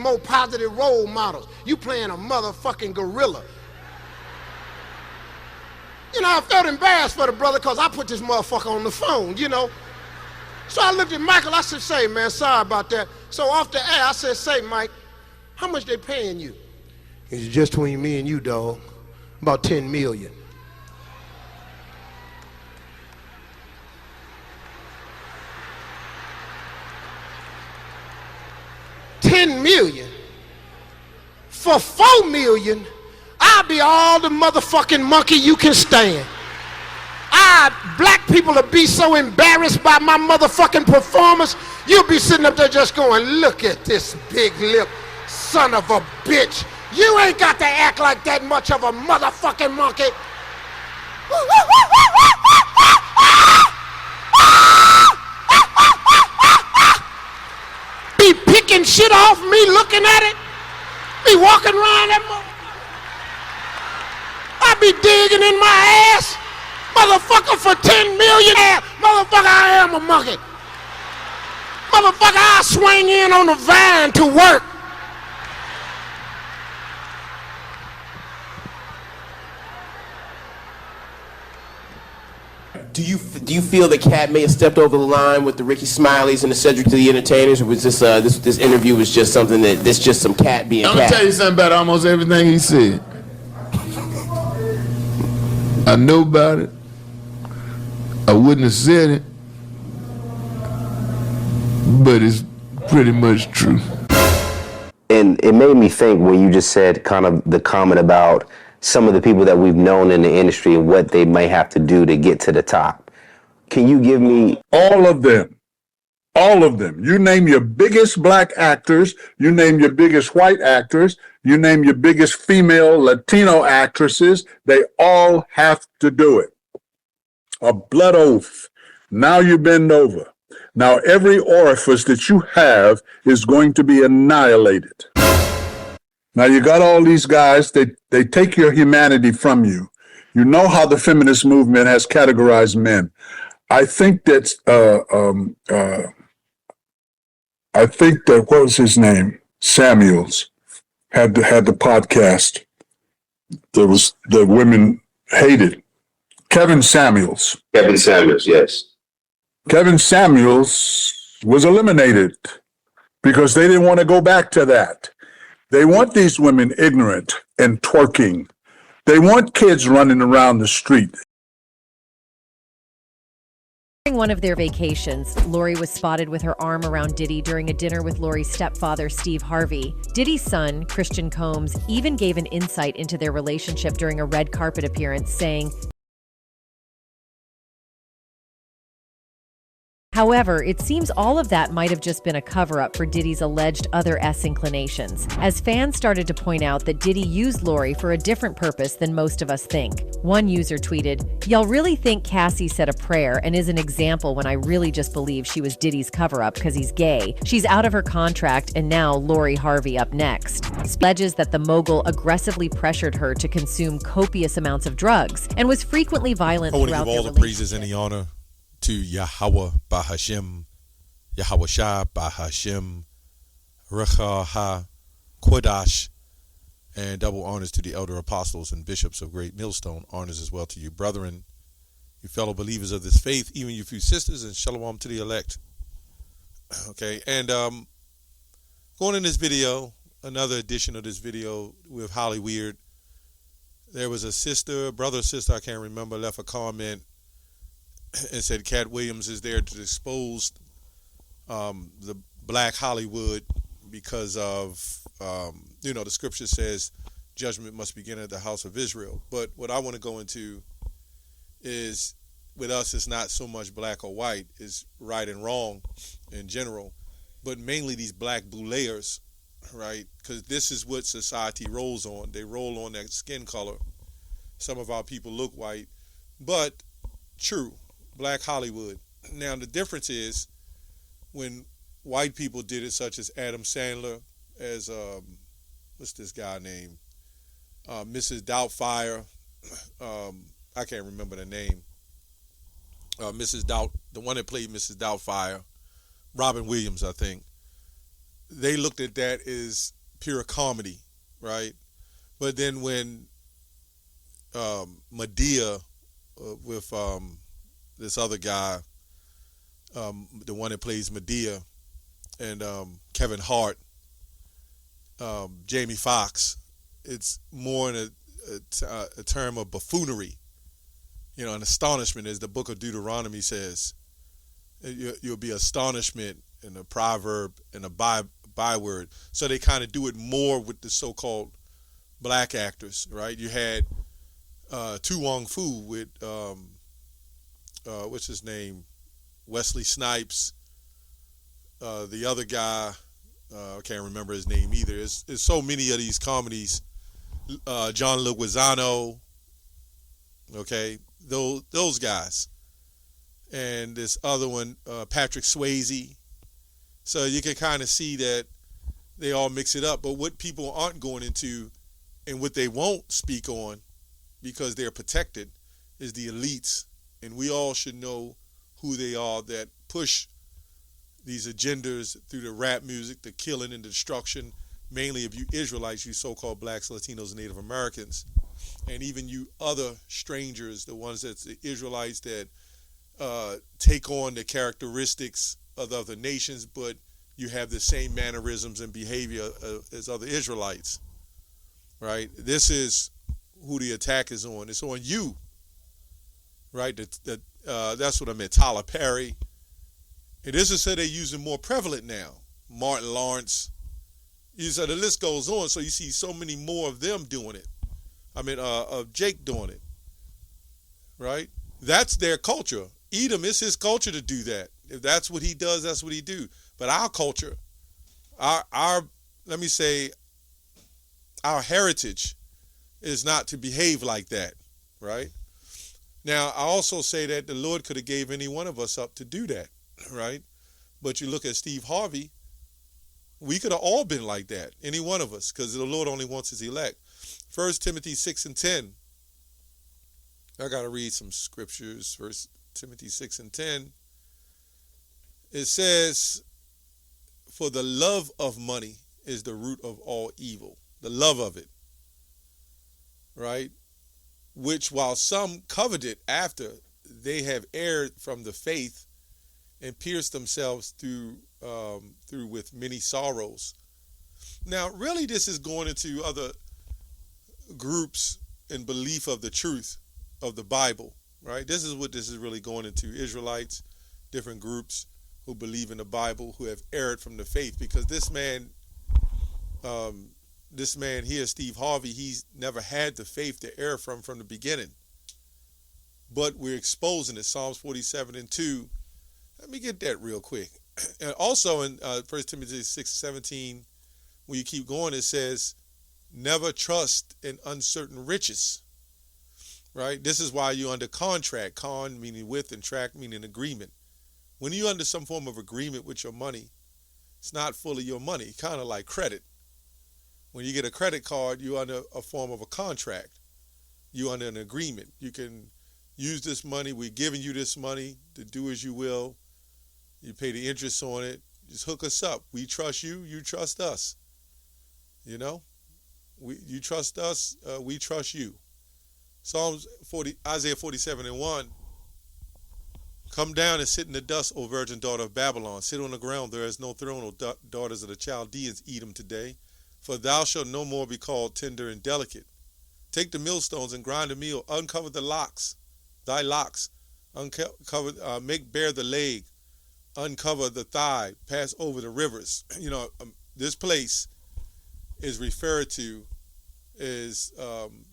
more positive role models. You playing a motherfucking gorilla. You know, I felt embarrassed for the brother because I put this motherfucker on the phone, you know. So I looked at Michael, I said, say, man, sorry about that. So off the air, I said, say, Mike, how much they paying you? He said, just between me and you, dog, about 10 million. $10 million? For $4 million, I'll be all the motherfucking monkey you can stand. Black people will be so embarrassed by my motherfucking performance, you'll be sitting up there just going, look at this big lip son of a bitch. You ain't got to act like that much of a motherfucking monkey. Be picking shit off me looking at it. Be walking around that I be digging in my ass. Motherfucker, for 10 million, motherfucker, I am a monkey. Motherfucker, I swing in on the vine to work. Do you feel that Cat may have stepped over the line with the Ricky Smileys and the Cedric the Entertainers, or was this interview was just something this just some Cat being Cat? I'm gonna tell you something about almost everything he said. I know about it. I wouldn't have said it, but it's pretty much true. And it made me think when you just said kind of the comment about some of the people that we've known in the industry and what they may have to do to get to the top. Can you give me... All of them. All of them. You name your biggest black actors, you name your biggest white actors, you name your biggest female Latino actresses, they all have to do it. A blood oath. Now you bend over. Now every orifice that you have is going to be annihilated. Now you got all these guys, they take your humanity from you. You know how the feminist movement has categorized men. I think that what was his name? Samuels had the podcast. There was the women hated. Kevin Samuels. Kevin Samuels, yes. Kevin Samuels was eliminated because they didn't want to go back to that. They want these women ignorant and twerking. They want kids running around the street. During one of their vacations, Lori was spotted with her arm around Diddy during a dinner with Lori's stepfather, Steve Harvey. Diddy's son, Christian Combs, even gave an insight into their relationship during a red carpet appearance, saying, however, it seems all of that might have just been a cover-up for Diddy's alleged other inclinations, as fans started to point out that Diddy used Lori for a different purpose than most of us think. One user tweeted, "Y'all really think Cassie said a prayer and is an example when I really just believe she was Diddy's cover-up because he's gay. She's out of her contract and now Lori Harvey up next." Alleges that the mogul aggressively pressured her to consume copious amounts of drugs and was frequently violent throughout their relationship. I want to give all the praises and the honor to Yahweh Bahashim, Yahweh Shah Bahashim, Recha Ha Kodash, and double honors to the elder apostles and bishops of Great Millstone. Honors as well to you, brethren, you fellow believers of this faith, even you few sisters, and shalom to the elect. Okay, and going in this video, another edition of this video with Holly Weird. There was a sister, brother or sister, I can't remember, left a comment and said Cat Williams is there to expose the black Hollywood because of, the scripture says judgment must begin at the house of Israel. But what I want to go into is, with us, it's not so much black or white, it's right and wrong in general, but mainly these black boulayers, right? Because this is what society rolls on. They roll on that skin color. Some of our people look white, but true. Black Hollywood. Now the difference is when white people did it, such as Adam Sandler, as what's this guy named, Mrs. Doubtfire, I can't remember the name, Mrs. Doubt, the one that played Mrs. Doubtfire, Robin Williams, I think. They looked at that as pure comedy, right? But then when Medea with this other guy, the one that plays Medea, and Kevin Hart, Jamie Foxx, it's more in a term of buffoonery, an astonishment, as the book of Deuteronomy says. You'll be astonishment and a proverb and a byword. So they kind of do it more with the so-called black actors, right? You had Tu Wong Fu with, what's his name? Wesley Snipes. The other guy, I can't remember his name either. There's so many of these comedies. John Leguizamo, okay? Those guys. And this other one, Patrick Swayze. So you can kind of see that they all mix it up. But what people aren't going into and what they won't speak on, because they're protected, is the elites. And we all should know who they are that push these agendas through the rap music, the killing and the destruction, mainly of you Israelites, you so-called blacks, Latinos, and Native Americans, and even you other strangers, the ones that's the Israelites that take on the characteristics of the other nations, but you have the same mannerisms and behavior as other Israelites, right? This is who the attack is on. It's on you, right? That's what I meant. Tyler Perry. And this is said they're using more prevalent now. Martin Lawrence. So the list goes on. So you see so many more of them doing it. I mean, of Jake doing it, right? That's their culture. Edom, it's his culture to do that. If that's what he does, that's what he do. But our culture, our let me say, our heritage is not to behave like that, right? Now, I also say that the Lord could have gave any one of us up to do that, right? But you look at Steve Harvey, we could have all been like that, any one of us, because the Lord only wants his elect. 1 Timothy 6:10. I got to read some scriptures. 1 Timothy 6:10. It says, for the love of money is the root of all evil. The love of it, right? Which while some coveted after, they have erred from the faith and pierced themselves through with many sorrows. Now, really, this is going into other groups in belief of the truth of the Bible, right? This is what this is really going into. Israelites, different groups who believe in the Bible, who have erred from the faith, because this man here, Steve Harvey, he's never had the faith to err from the beginning. But we're exposing it. Psalms 47:2. Let me get that real quick. And also in 1 Timothy 6:17, when you keep going, it says, never trust in uncertain riches, right? This is why you're under contract. Con meaning with, and tract meaning agreement. When you're under some form of agreement with your money, it's not fully your money, kind of like credit. When you get a credit card, you're under a form of a contract. You're under an agreement. You can use this money. We're giving you this money to do as you will. You pay the interest on it. Just hook us up. We trust you. You trust us. You know? You trust us. We trust you. Isaiah 47:1. Come down and sit in the dust, O virgin daughter of Babylon. Sit on the ground. There is no throne, O daughters of the Chaldeans. Edom today. For thou shalt no more be called tender and delicate. Take the millstones and grind the meal. Uncover the locks, thy locks. Uncover, make bare the leg. Uncover the thigh. Pass over the rivers. This place is referred to as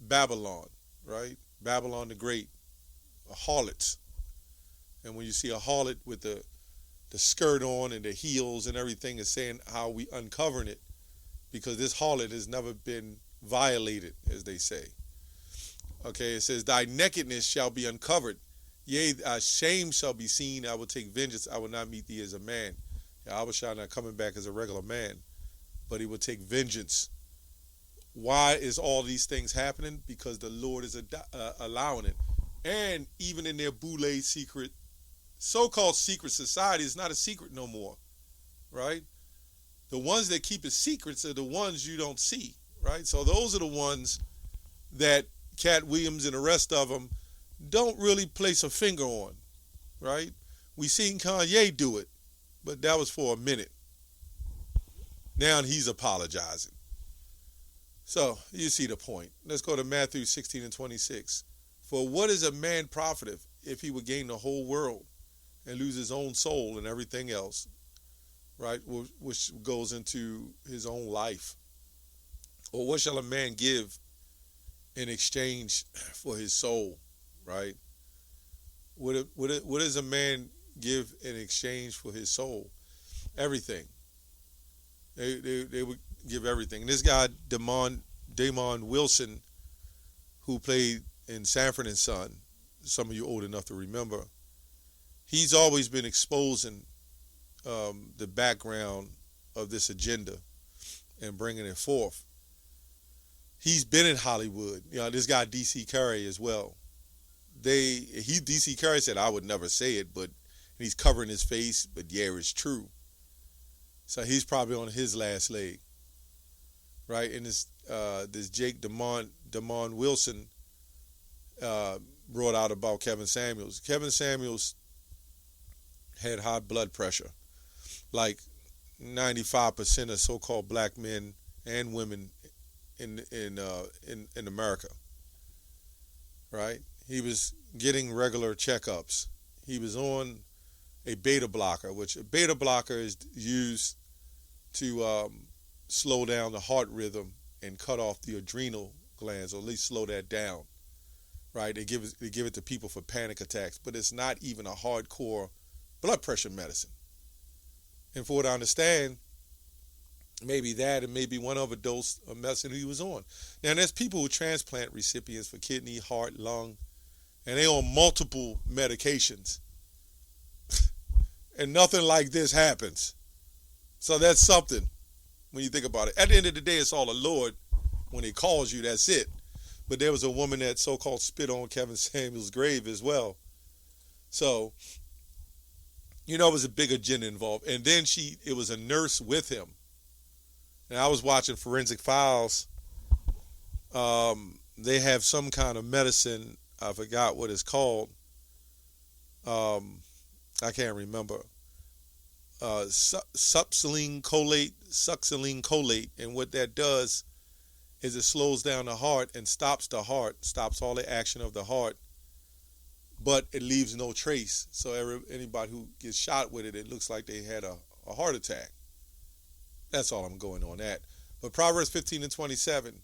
Babylon, right? Babylon the Great, a harlot. And when you see a harlot with the skirt on and the heels and everything, is saying how we uncovering it, because this harlot has never been violated, as they say. Okay, it says, thy nakedness shall be uncovered. Yea, thy shame shall be seen. I will take vengeance. I will not meet thee as a man. Yahushua not coming back as a regular man, but he will take vengeance. Why is all these things happening? Because the Lord is allowing it. And even in their Boule so-called secret society, it's not a secret no more, right? The ones that keep his secrets are the ones you don't see, right? So those are the ones that Cat Williams and the rest of them don't really place a finger on, right? We seen Kanye do it, but that was for a minute. Now he's apologizing. So you see the point. Let's go to Matthew 16 and 26. For what is a man profiteth if he would gain the whole world and lose his own soul and everything else, right? Which goes into his own life. Or what shall a man give in exchange for his soul, right? What does a man give in exchange for his soul? Everything. They would give everything. And this guy, Damon Wilson, who played in Sanford and Son, some of you old enough to remember, he's always been exposing the background of this agenda and bringing it forth. He's been in Hollywood. You know, this guy D.C. Curry as well. D.C. Curry said, I would never say it, but he's covering his face, but yeah, it's true. So he's probably on his last leg, right? And this Jake Damon Wilson brought out about Kevin Samuels. Kevin Samuels had high blood pressure, like 95% of so-called black men and women in America, right? He was getting regular checkups. He was on a beta blocker, which a beta blocker is used to slow down the heart rhythm and cut off the adrenal glands, or at least slow that down, right? They give it to people for panic attacks, but it's not even a hardcore blood pressure medicine. And for what I understand, maybe that and maybe one overdose of medicine he was on. Now, there's people who transplant recipients for kidney, heart, lung, and they on multiple medications. And nothing like this happens. So that's something when you think about it. At the end of the day, it's all the Lord. When he calls you, that's it. But there was a woman that so-called spit on Kevin Samuels' grave as well. So, you know, it was a big agenda involved. And then it was a nurse with him. And I was watching Forensic Files. They have some kind of medicine. I forgot what it's called. I can't remember. Succinylcholine colate, and what that does is it slows down the heart and stops all the action of the heart, but it leaves no trace. So anybody who gets shot with it, it looks like they had a heart attack. That's all I'm going on that. But Proverbs 15 and 27,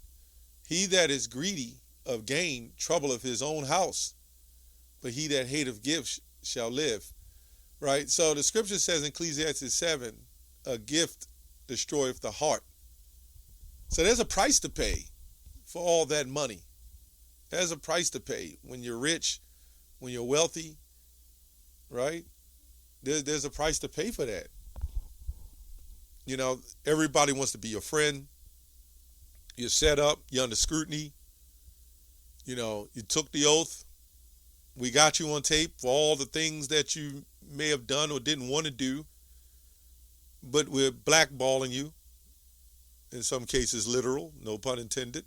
he that is greedy of gain troubleth his own house, but he that hateth gifts shall live. Right? So the scripture says in Ecclesiastes 7, a gift destroyeth the heart. So there's a price to pay for all that money. There's a price to pay when you're rich, when you're wealthy, right? There's a price to pay for that. You know, everybody wants to be your friend. You're set up, you're under scrutiny. You know, you took the oath. We got you on tape for all the things that you may have done or didn't want to do, but we're blackballing you. In some cases, literal, no pun intended.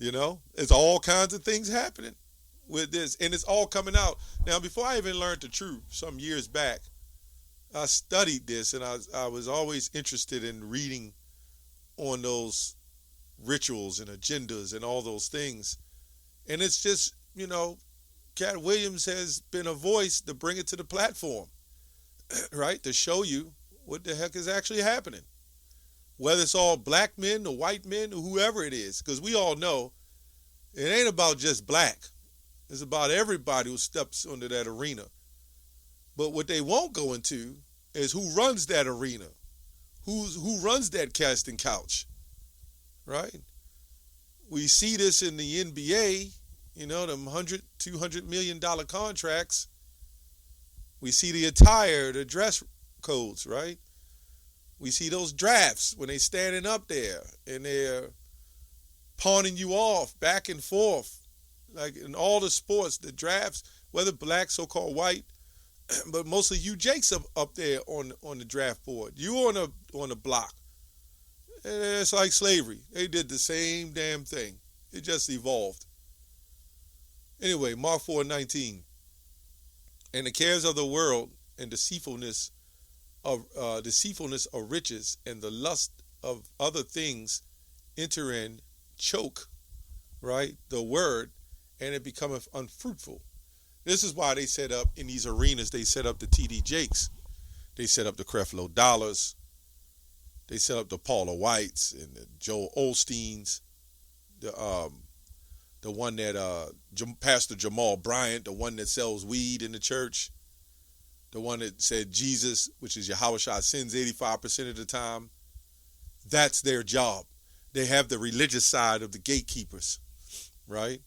You know, it's all kinds of things happening with this, and it's all coming out. Now, before I even learned the truth some years back, I studied this, and I was always interested in reading on those rituals and agendas and all those things. And it's just, you know, Cat Williams has been a voice to bring it to the platform, right? To show you what the heck is actually happening. Whether it's all black men or white men or whoever it is, because we all know it ain't about just black. It's about everybody who steps under that arena. But what they won't go into is who runs that arena, who runs that casting couch, right? We see this in the NBA, you know, them $100, $200 million contracts. We see the attire, the dress codes, right? We see those drafts when they standing up there and they're pawning you off back and forth. Like in all the sports, the drafts, whether black, so-called white, but mostly you Jakes up there on the draft board. You on the block. It's like slavery. They did the same damn thing. It just evolved. Anyway, Mark 4:19. And the cares of the world and deceitfulness of riches and the lust of other things enter in, choke, right, the word, and it becometh unfruitful. This is why they set up in these arenas. They set up the T.D. Jakes. They set up the Creflo Dollars. They set up the Paula Whites and the Joel Osteens. The one that Pastor Jamal Bryant, the one that sells weed in the church, the one that said Jesus, which is Yahushua, sins 85% of the time. That's their job. They have the religious side of the gatekeepers, right?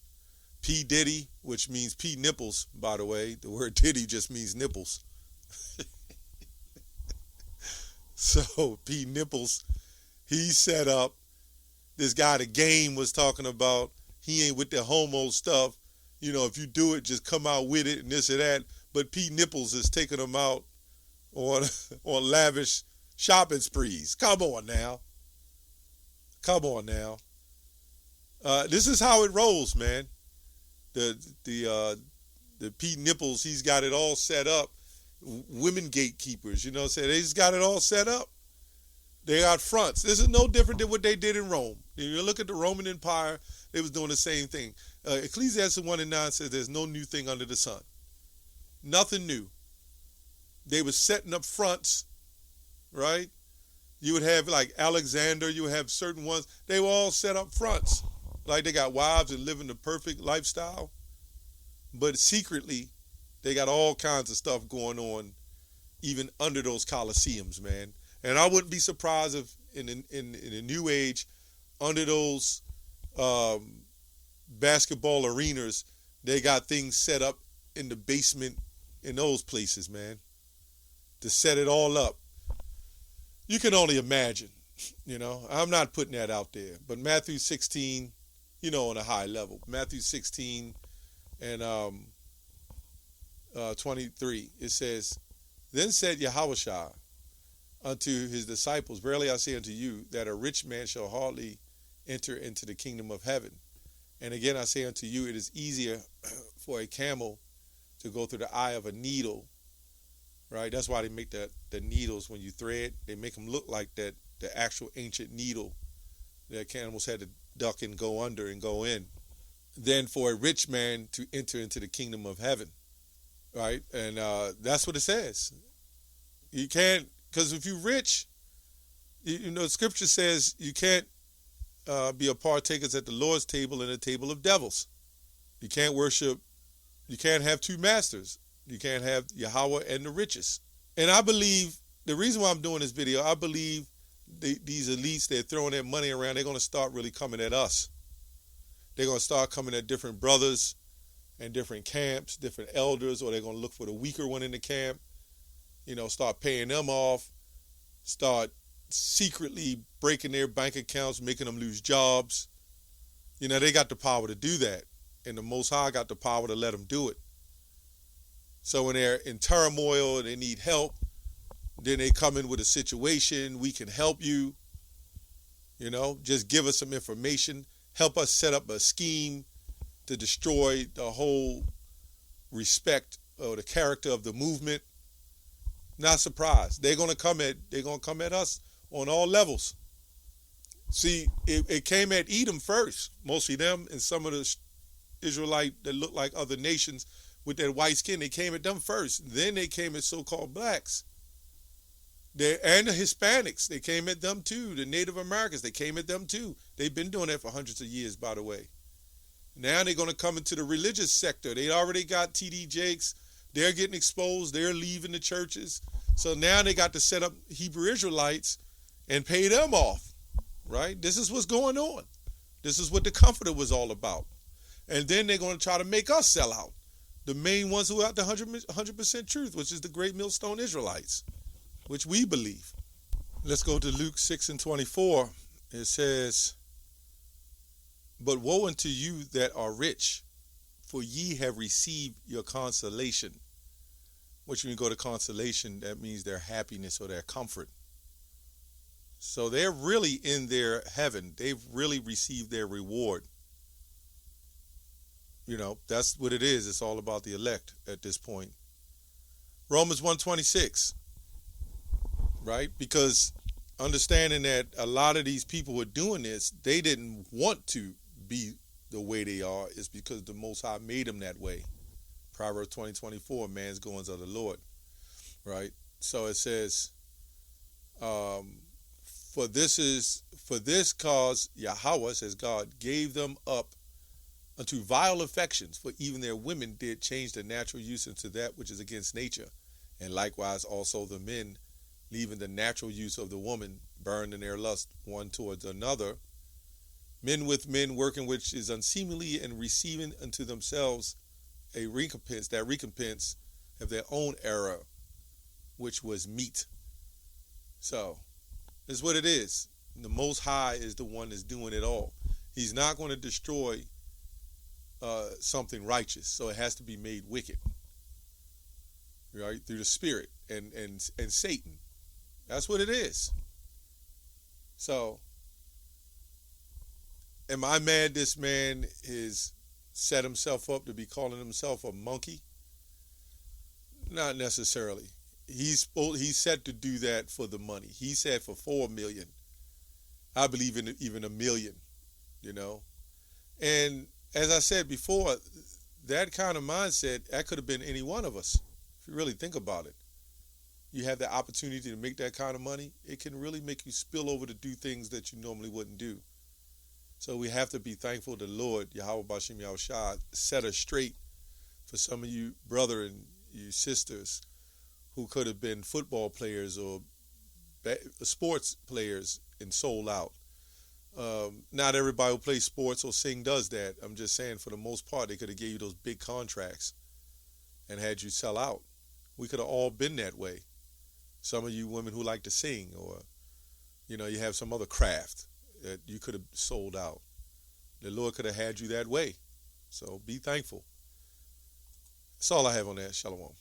P. Diddy, which means P. Nipples, by the way. The word Diddy just means nipples. So P. Nipples, he set up this guy the Game was talking about. He ain't with the homo stuff. You know, if you do it, just come out with it and this or that. But P. Nipples is taking them out on lavish shopping sprees. Come on now. Come on now. This is how it rolls, man. The P. Nipples, he's got it all set up. Women gatekeepers, you know what I'm saying? They just got it all set up. They got fronts. This is no different than what they did in Rome. If you look at the Roman Empire, they was doing the same thing. Ecclesiastes 1:9 says there's no new thing under the sun. Nothing new. They were setting up fronts, right? You would have like Alexander, you would have certain ones. They were all set up fronts. Like they got wives and living the perfect lifestyle. But secretly, they got all kinds of stuff going on even under those coliseums, man. And I wouldn't be surprised if in the new age, under those basketball arenas, they got things set up in the basement in those places, man, to set it all up. You can only imagine, you know. I'm not putting that out there. But Matthew 16, you know, on a high level. Matthew 16 and 23, it says, Then said Yahushua unto his disciples, Verily I say unto you, that a rich man shall hardly enter into the kingdom of heaven. And again I say unto you, it is easier for a camel to go through the eye of a needle, right? That's why they make the needles when you thread. They make them look like that, the actual ancient needle that camels had to duck and go under and go in, than for a rich man to enter into the kingdom of heaven, right? And that's what it says. You can't, because if you're rich, you know, Scripture says you can't be a partakers at the Lord's table and the table of devils. You can't worship, you can't have two masters. You can't have Yahweh and the riches. And I believe, the reason why I'm doing this video, I believe these elites, they're throwing their money around, they're going to start really coming at us. They're going to start coming at different brothers and different camps, different elders, or they're going to look for the weaker one in the camp, you know, start paying them off, start secretly breaking their bank accounts, making them lose jobs. You know, they got the power to do that. And the Most High got the power to let them do it. So when they're in turmoil and they need help, then they come in with a situation, we can help you. You know, just give us some information, help us set up a scheme to destroy the whole respect or the character of the movement. Not surprised. They're gonna come at us on all levels. See, it came at Edom first, mostly them and some of the Israelite that look like other nations with that white skin. They came at them first. Then they came at so-called blacks. And the Hispanics, they came at them too. The Native Americans, they came at them too. They've been doing that for hundreds of years, by the way. Now they're going to come into the religious sector. They already got T.D. Jakes. They're getting exposed. They're leaving the churches. So now they got to set up Hebrew Israelites and pay them off, right? This is what's going on. This is what the Comforter was all about. And then they're going to try to make us sell out. The main ones who got the 100% truth, which is the great millstone Israelites, which we believe. Let's go to Luke 6:24. It says, But woe unto you that are rich, for ye have received your consolation. which when you go to consolation, that means their happiness or their comfort. So they're really in their heaven. They've really received their reward. You know, that's what it is. It's all about the elect at this point. Romans 1:26, right? Because understanding that a lot of these people who are doing this, they didn't want to be the way they are. It's because the Most High made them that way. Proverbs 20:24, man's goings of the Lord, right? So it says, for this cause Yahweh, says God, gave them up unto vile affections, for even their women did change the natural use into that which is against nature. And likewise also the men, leaving the natural use of the woman, burned in their lust one towards another. Men with men working which is unseemly, and receiving unto themselves a recompense, that recompense of their own error, which was meat. So, it's what it is. The Most High is the one that's doing it all. He's not going to destroy something righteous, so it has to be made wicked, right? Through the Spirit and Satan. That's what it is. So, am I mad this man is set himself up to be calling himself a monkey? Not necessarily. He's set to do that for the money. He said for 4 million. I believe in even a million, you know. And as I said before, that kind of mindset, that could have been any one of us, if you really think about it. You have the opportunity to make that kind of money, it can really make you spill over to do things that you normally wouldn't do. So we have to be thankful to the Lord, Yahweh Bashim Yahushua, set us straight for some of you brother and you sisters who could have been football players or sports players and sold out. Not everybody who plays sports or sing does that. I'm just saying, for the most part, they could have gave you those big contracts and had you sell out. We could have all been that way. Some of you women who like to sing, or, you know, you have some other craft that you could have sold out. The Lord could have had you that way. So be thankful. That's all I have on that. Shalom.